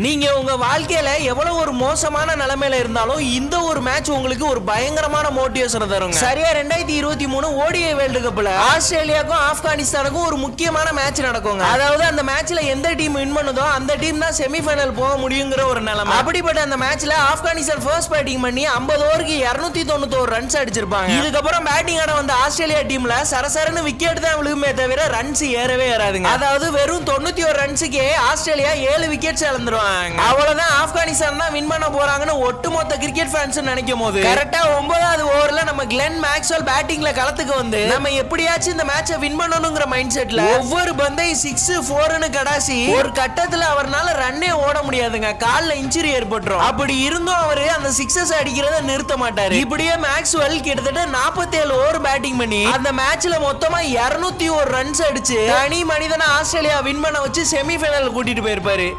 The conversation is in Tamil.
நீங்க உங்க வாழ்க்கையில எவ்வளவு ஒரு மோசமான நிலைமையில இருந்தாலும் இந்த ஒரு மேட்ச் உங்களுக்கு ஒரு பயங்கரமான மோட்டிவேஷன் தரும். சரியா 2023 ஓடிஐ வேர்ல்டு கப்ல ஆஸ்திரேலியாவுக்கும் ஆப்கானிஸ்தானுக்கும் ஒரு முக்கியமான மேட்ச் நடக்குங்க. அதாவது அந்த மேட்ச்ல எந்த டீம் வின் பண்ணுதோ அந்த டீம் தான் செமிஃபைனல் போக முடியுங்கிற ஒரு நிலைமை. அப்படிப்பட்ட அந்த மேட்ச்ல ஆப்கானிஸ்தான் ஃபர்ஸ்ட் பேட்டிங் பண்ணி 50 ஓவருக்கு 291 ரன்ஸ் அடிச்சிருப்பாங்க. இதுக்கப்புறம் பேட்டிங் ஆட வந்த ஆஸ்திரேலியா டீம்ல சரசரன்னு விக்கெட் தான் விழுகுமே தவிர ரன்ஸ் ஏறவே ஏறாதுங்க. அதாவது வெறும் 91 ரன்ஸுக்கே ஆஸ்திரேலியா 7 விக்கெட்ஸ் இழந்துருவாங்க. அவ்வளவுதான், ஆப்கானிஸ்தான் தான் வின் பண்ண போறாங்கன்னு ஒட்டுமொத்த கிரிக்கெட் ஃபேன்ஸ் நினைக்கும் போது கரெக்டா 9வது ஓவர்ல நம்ம கிளென் மேக்ஸ்வெல் பேட்டிங்ல களத்துக்கு வந்து நம்ம எப்படியாச்சும் இந்த மேட்சை வின் பண்ணணும்ங்கற மைண்ட் செட்ல ஒவ்வொரு பந்தையும் 6 4ன்னு கடாசி ஒரு கட்டத்துல அவர்னால ரன்னே ஓட முடியாதுங்க. கால்ல இன்ஜுரி ஏற்பட்டுரும். அப்படி இருந்தும் அவரு அந்த சிக்ஸஸ் அடிக்கிறத நிறுத்த மாட்டாரு. இப்படியே மேக்ஸ்வெல் கிட்டத்தட்ட 47 ஓவர் பேட்டிங் பண்ணி அந்த மேட்ச்ல மொத்தமா 201 ரன்ஸ் அடிச்சு தனி மனிதனை ஆஸ்திரேலியா வின் பண்ண வச்சு செமிஃபைனல் கூட்டிட்டு போயிருப்பாரு.